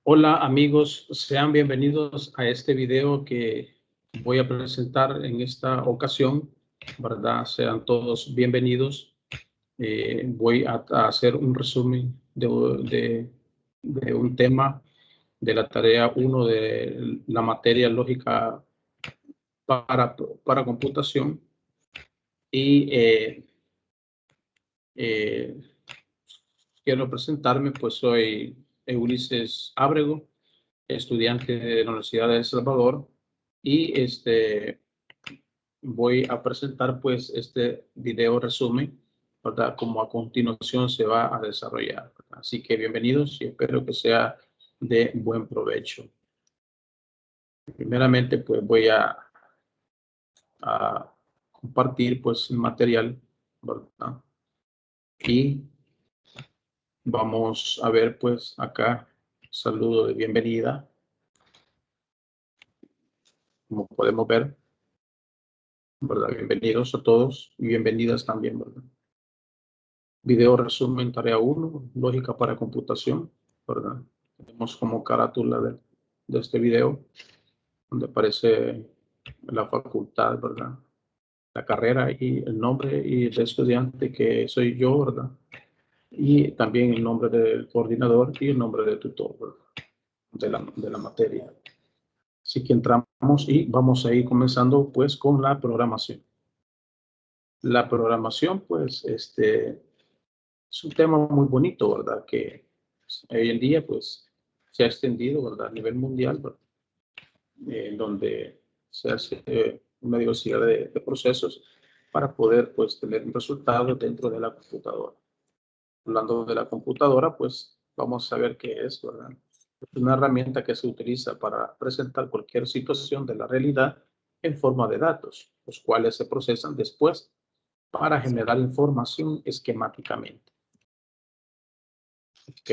Hola amigos, sean bienvenidos a este video que voy a presentar en esta ocasión, ¿verdad? Sean todos bienvenidos. Voy a hacer un resumen de un tema de la tarea 1 de la materia lógica para computación y eh, quiero presentarme, pues soy Ulises Ábrego, estudiante de la Universidad de El Salvador, y voy a presentar pues este video resumen, ¿verdad? Como a continuación se va a desarrollar, ¿verdad? Así que bienvenidos y espero que sea de buen provecho. Primeramente pues voy a compartir pues el material, ¿verdad? Y vamos a ver pues acá, saludo de bienvenida, como podemos ver, ¿verdad? Bienvenidos a todos y bienvenidas también, ¿verdad? Video resumen, tarea 1, lógica para computación, ¿verdad? Tenemos como carátula de este video, donde aparece la facultad, ¿verdad? La carrera y el nombre y el estudiante que soy yo, ¿verdad? Y también el nombre del coordinador y el nombre del tutor, ¿verdad? De la materia. Así que entramos y vamos a ir comenzando pues con la programación. La programación, pues, es un tema muy bonito, ¿verdad? Que hoy en día, pues, se ha extendido, ¿verdad? A nivel mundial, ¿verdad? Donde se hace una diversidad de procesos para poder, pues, tener un resultado dentro de la computadora. Hablando de la computadora, pues, vamos a ver qué es, ¿verdad? Es una herramienta que se utiliza para presentar cualquier situación de la realidad en forma de datos, los cuales se procesan después para generar información esquemáticamente. ¿Ok?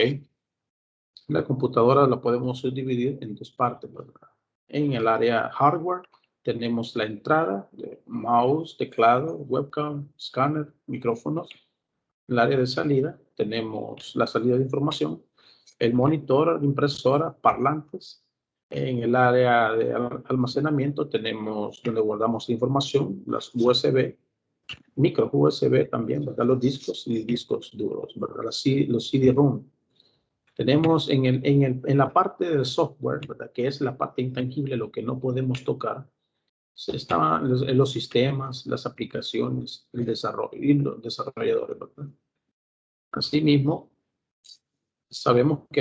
La computadora la podemos dividir en dos partes, ¿verdad? En el área hardware tenemos la entrada de mouse, teclado, webcam, escáner, micrófonos. En el área de salida tenemos la salida de información, el monitor, impresora, parlantes. En el área de almacenamiento tenemos donde guardamos información, las USB, micro USB también, ¿verdad? Los discos y discos duros, ¿verdad? Los CD-ROM. Tenemos en la parte del software, ¿verdad? Que es la parte intangible, lo que no podemos tocar. Están los sistemas, las aplicaciones, el desarrollo y los desarrolladores, ¿verdad? Asimismo, sabemos que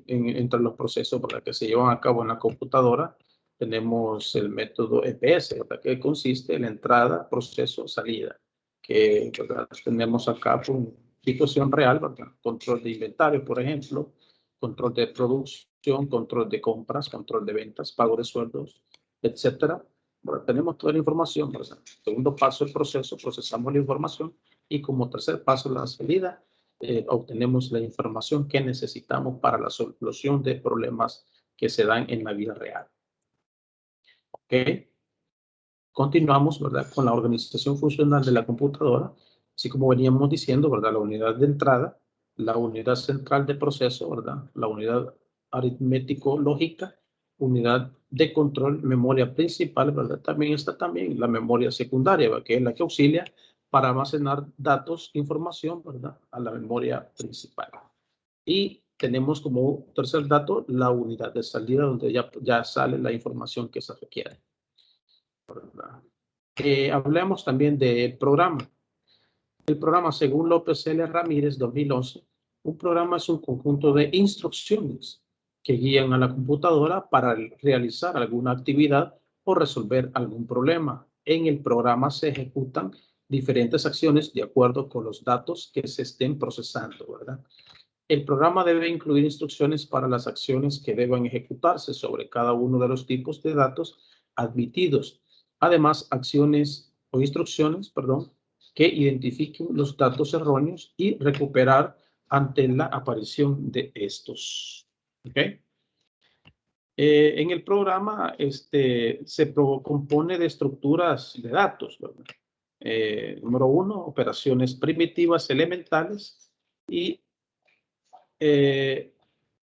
entre los procesos, ¿verdad? Que se llevan a cabo en la computadora, tenemos el método EPS, ¿verdad? Que consiste en la entrada, proceso, salida, que, ¿verdad? Tenemos acá por situación real, ¿verdad? Control de inventario, por ejemplo, control de producción, control de compras, control de ventas, pago de sueldos, etcétera. Bueno, tenemos toda la información, ¿verdad? Segundo paso, el proceso, procesamos la información y como tercer paso, la salida, obtenemos la información que necesitamos para la solución de problemas que se dan en la vida real. ¿Ok? Continuamos, ¿verdad? Con la organización funcional de la computadora, así como veníamos diciendo, ¿verdad? La unidad de entrada, la unidad central de proceso, ¿verdad? La unidad aritmético-lógica, unidad de control, memoria principal, ¿verdad? También está también la memoria secundaria, ¿verdad? Que es la que auxilia para almacenar datos, información, ¿verdad? A la memoria principal. Y tenemos como tercer dato la unidad de salida, donde ya sale la información que se requiere, ¿verdad? Hablemos también del programa. El programa, según López L. Ramírez, 2011, un programa es un conjunto de instrucciones que guían a la computadora para realizar alguna actividad o resolver algún problema. En el programa se ejecutan diferentes acciones de acuerdo con los datos que se estén procesando, ¿verdad? El programa debe incluir instrucciones para las acciones que deban ejecutarse sobre cada uno de los tipos de datos admitidos. Además, acciones o instrucciones, perdón, que identifiquen los datos erróneos y recuperar ante la aparición de estos. ¿Ok? En el programa se compone de estructuras de datos, ¿verdad? Número 1, operaciones primitivas elementales y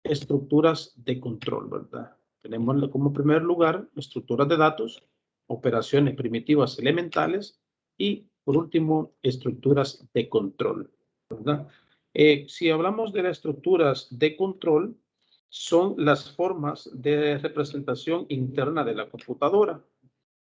estructuras de control, ¿verdad? Tenemos como primer lugar estructuras de datos, operaciones primitivas elementales y, por último, estructuras de control, ¿verdad? Si hablamos de las estructuras de control, son las formas de representación interna de la computadora.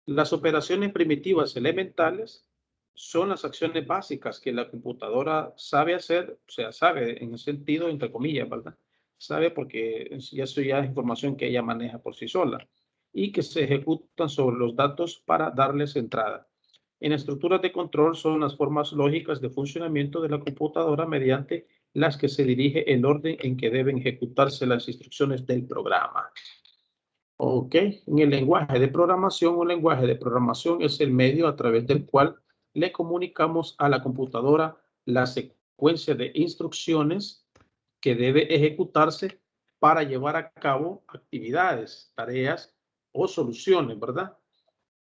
Las operaciones primitivas elementales son las acciones básicas que la computadora sabe hacer, o sea, sabe en el sentido, entre comillas, ¿verdad? Sabe porque eso ya es información que ella maneja por sí sola y que se ejecutan sobre los datos para darles entrada. En estructuras de control son las formas lógicas de funcionamiento de la computadora mediante las que se dirige el orden en que deben ejecutarse las instrucciones del programa. Ok, en el lenguaje de programación, un lenguaje de programación es el medio a través del cual le comunicamos a la computadora la secuencia de instrucciones que debe ejecutarse para llevar a cabo actividades, tareas o soluciones, ¿verdad?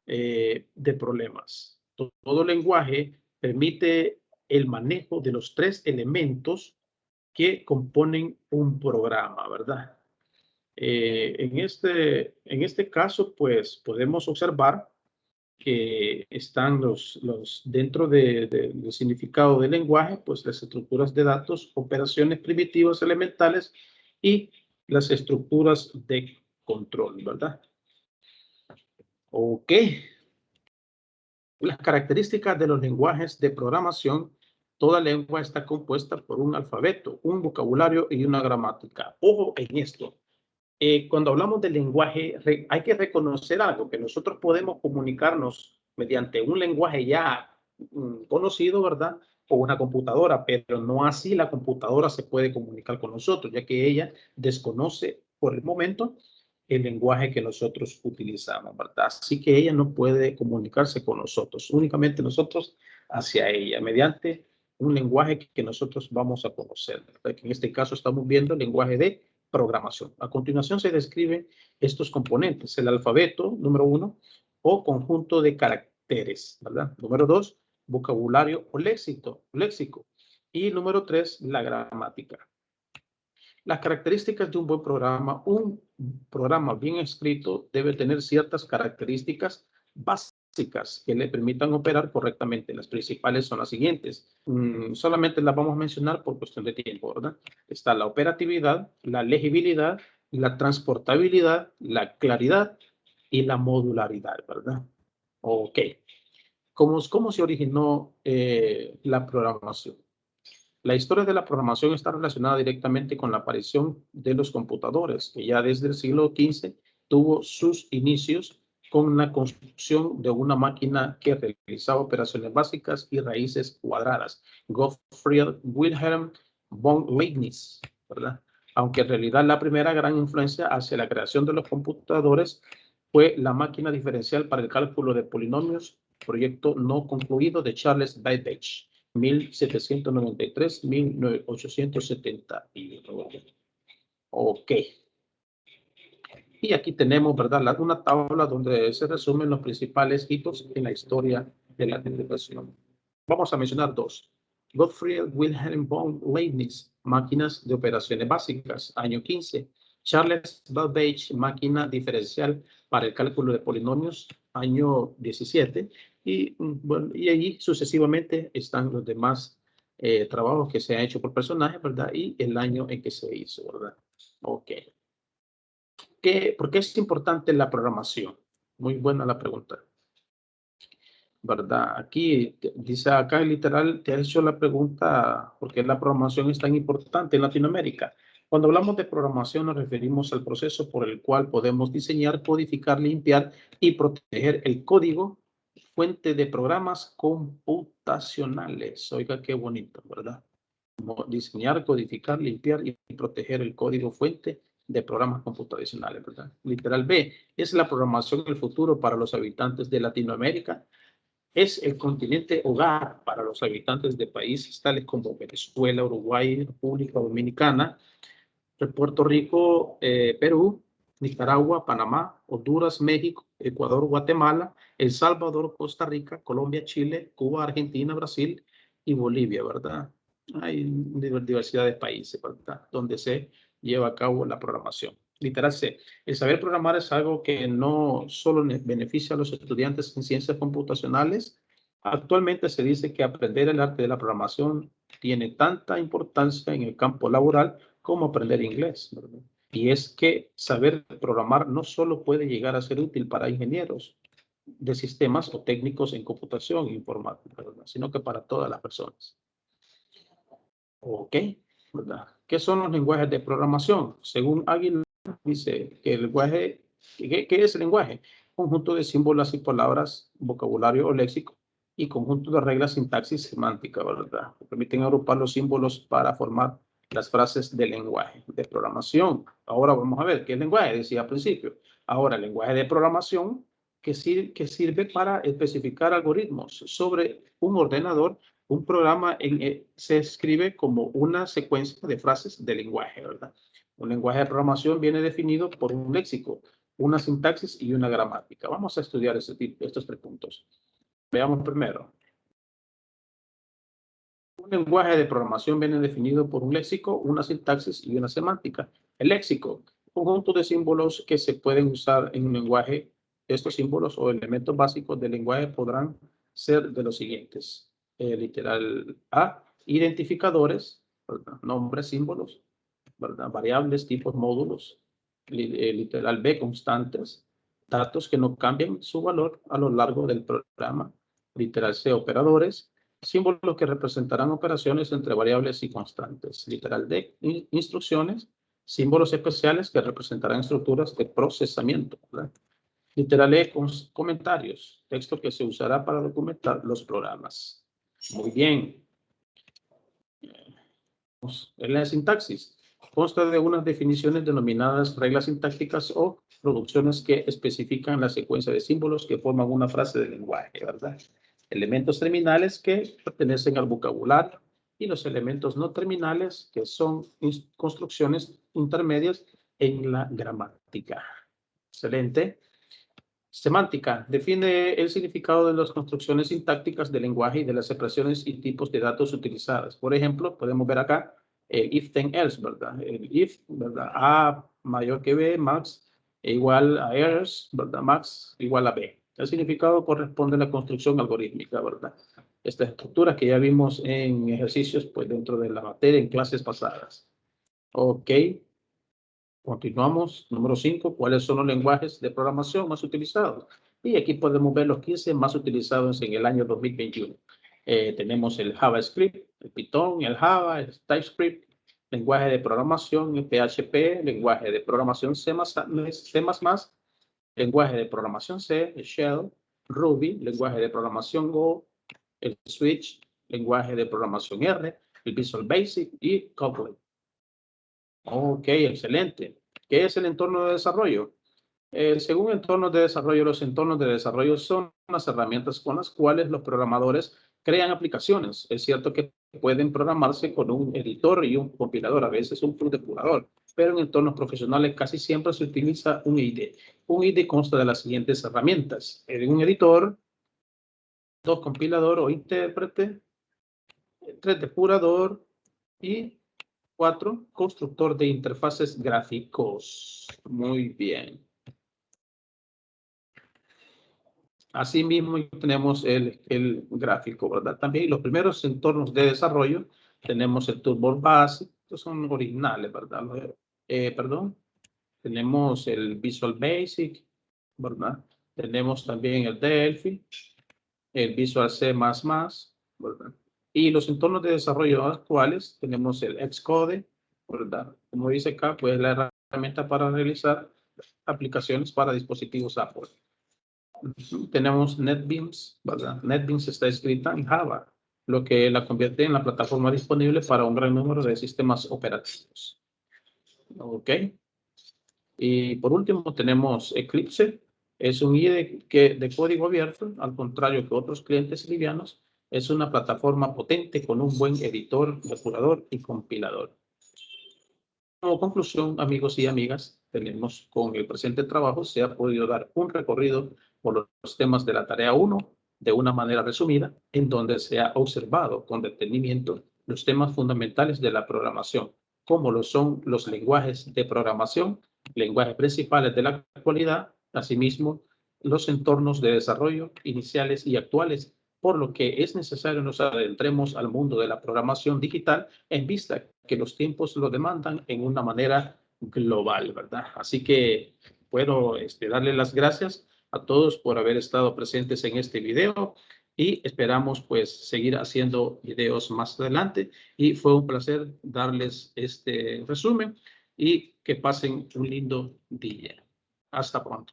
De problemas. Todo lenguaje permite el manejo de los tres elementos que componen un programa, ¿verdad? En este caso, pues podemos observar que están dentro del significado del lenguaje, pues las estructuras de datos, operaciones primitivas elementales y las estructuras de control, ¿verdad? Ok. Las características de los lenguajes de programación. Toda lengua está compuesta por un alfabeto, un vocabulario y una gramática. Ojo en esto. Cuando hablamos de lenguaje, hay que reconocer algo, que nosotros podemos comunicarnos mediante un lenguaje ya conocido, ¿verdad? O una computadora, pero no así la computadora se puede comunicar con nosotros, ya que ella desconoce por el momento el lenguaje que nosotros utilizamos, ¿verdad? Así que ella no puede comunicarse con nosotros, únicamente nosotros hacia ella, mediante un lenguaje que nosotros vamos a conocer, ¿verdad? Que en este caso estamos viendo el lenguaje de programación. A continuación se describen estos componentes, el alfabeto, número 1, o conjunto de caracteres, ¿verdad? Número 2, vocabulario o léxico. Y número 3, la gramática. Las características de un buen programa. Un programa bien escrito debe tener ciertas características básicas que le permitan operar correctamente. Las principales son las siguientes. Solamente las vamos a mencionar por cuestión de tiempo, ¿verdad? Está la operatividad, la legibilidad, la transportabilidad, la claridad y la modularidad, ¿verdad? Ok. ¿Cómo se originó la programación? La historia de la programación está relacionada directamente con la aparición de los computadores, que ya desde el siglo XV tuvo sus inicios con la construcción de una máquina que realizaba operaciones básicas y raíces cuadradas, Gottfried Wilhelm von Leibniz, ¿verdad? Aunque en realidad la primera gran influencia hacia la creación de los computadores fue la máquina diferencial para el cálculo de polinomios, proyecto no concluido de Charles Babbage. 1793-1871. Ok. Y aquí tenemos, ¿verdad? Una tabla donde se resumen los principales hitos en la historia de la computación. Vamos a mencionar dos. Gottfried Wilhelm von Leibniz, máquinas de operaciones básicas, año 15. Charles Babbage, máquina diferencial para el cálculo de polinomios, año 17. Y, bueno, y allí sucesivamente están los demás trabajos que se han hecho por personajes, ¿verdad? Y el año en que se hizo, ¿verdad? Ok. ¿Por qué es importante la programación? Muy buena la pregunta, ¿verdad? Aquí dice acá literal, te ha hecho la pregunta, ¿por qué la programación es tan importante en Latinoamérica? Cuando hablamos de programación nos referimos al proceso por el cual podemos diseñar, codificar, limpiar y proteger el código fuente de programas computacionales. Oiga, qué bonito, ¿verdad? Como diseñar, codificar, limpiar y proteger el código fuente de programas computacionales, ¿verdad? Literal B, es la programación del futuro para los habitantes de Latinoamérica. Es el continente hogar para los habitantes de países tales como Venezuela, Uruguay, República Dominicana, Puerto Rico, Perú, Nicaragua, Panamá, Honduras, México, Ecuador, Guatemala, El Salvador, Costa Rica, Colombia, Chile, Cuba, Argentina, Brasil y Bolivia, ¿verdad? Hay diversidad de países, ¿verdad? Donde se lleva a cabo la programación. Literal C. El saber programar es algo que no solo beneficia a los estudiantes en ciencias computacionales. Actualmente se dice que aprender el arte de la programación tiene tanta importancia en el campo laboral como aprender inglés, ¿verdad? Y es que saber programar no solo puede llegar a ser útil para ingenieros de sistemas o técnicos en computación e informática, ¿verdad? Sino que para todas las personas. Ok, ¿verdad? ¿Qué son los lenguajes de programación? Según Aguilar, dice que el lenguaje, ¿qué es el lenguaje? Conjunto de símbolos y palabras, vocabulario o léxico, y conjunto de reglas, sintaxis, semántica, ¿verdad? Que permiten agrupar los símbolos para formar las frases del lenguaje de programación. Ahora vamos a ver qué es lenguaje, decía al principio. Ahora, el lenguaje de programación que sirve para especificar algoritmos sobre un ordenador. Un programa se escribe como una secuencia de frases de lenguaje, ¿verdad? Un lenguaje de programación viene definido por un léxico, una sintaxis y una gramática. Vamos a estudiar estos 3 puntos. Veamos primero. Un lenguaje de programación viene definido por un léxico, una sintaxis y una semántica. El léxico, un conjunto de símbolos que se pueden usar en un lenguaje. Estos símbolos o elementos básicos del lenguaje podrán ser de los siguientes. Literal A, identificadores, ¿verdad? Nombres, símbolos, ¿verdad? Variables, tipos, módulos. Literal B, constantes, datos que no cambian su valor a lo largo del programa. Literal C, operadores, símbolos que representarán operaciones entre variables y constantes. Literal D, instrucciones, símbolos especiales que representarán estructuras de procesamiento, ¿verdad? Literal E, comentarios, texto que se usará para documentar los programas. Muy bien. En la sintaxis consta de unas definiciones denominadas reglas sintácticas o producciones que especifican la secuencia de símbolos que forman una frase de lenguaje, ¿verdad? Elementos terminales que pertenecen al vocabulario y los elementos no terminales que son construcciones intermedias en la gramática. Excelente. Semántica. Define el significado de las construcciones sintácticas del lenguaje y de las expresiones y tipos de datos utilizadas. Por ejemplo, podemos ver acá el if then else, ¿verdad? El if, ¿verdad? A mayor que B, max igual a else, ¿verdad? Max igual a B. El significado corresponde a la construcción algorítmica, ¿verdad? Estas estructuras que ya vimos en ejercicios, pues dentro de la materia en clases pasadas. Ok. Continuamos. Número 5. ¿Cuáles son los lenguajes de programación más utilizados? Y aquí podemos ver los 15 más utilizados en el año 2021. Tenemos el JavaScript, el Python, el Java, el TypeScript, lenguaje de programación, el PHP, lenguaje de programación C++, lenguaje de programación C, el Shell, Ruby, lenguaje de programación Go, el Switch, lenguaje de programación R, el Visual Basic y Kotlin. Ok, excelente. ¿Qué es el entorno de desarrollo? Según entornos de desarrollo, los entornos de desarrollo son las herramientas con las cuales los programadores crean aplicaciones. Es cierto que pueden programarse con un editor y un compilador, a veces un depurador, pero en entornos profesionales casi siempre se utiliza un IDE. Un IDE consta de las siguientes herramientas: un editor, 2 compilador o intérprete, 3 depurador y 4 constructor de interfaces gráficos. Muy bien. Asimismo, tenemos el gráfico, ¿verdad? También los primeros entornos de desarrollo, tenemos el Turbo Basic, estos son originales, ¿verdad? Perdón, tenemos el Visual Basic, ¿verdad? Tenemos también el Delphi, el Visual C++, ¿verdad? Y los entornos de desarrollo actuales, tenemos el Xcode, ¿verdad? Como dice acá, pues la herramienta para realizar aplicaciones para dispositivos Apple. Tenemos NetBeans, ¿verdad? NetBeans está escrita en Java, lo que la convierte en la plataforma disponible para un gran número de sistemas operativos. Ok. Y por último tenemos Eclipse. Es un IDE de código abierto, al contrario que otros clientes livianos. Es una plataforma potente con un buen editor, depurador y compilador. Como conclusión, amigos y amigas, tenemos con el presente trabajo se ha podido dar un recorrido por los temas de la tarea 1 de una manera resumida, en donde se ha observado con detenimiento los temas fundamentales de la programación, como lo son los lenguajes de programación, lenguajes principales de la actualidad, asimismo los entornos de desarrollo iniciales y actuales, por lo que es necesario nos adentremos al mundo de la programación digital en vista que los tiempos lo demandan en una manera global, ¿verdad? Así que puedo darle las gracias a todos por haber estado presentes en este video y esperamos pues seguir haciendo videos más adelante y fue un placer darles este resumen y que pasen un lindo día. Hasta pronto.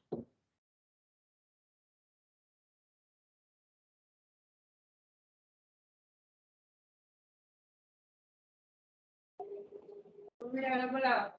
Mira,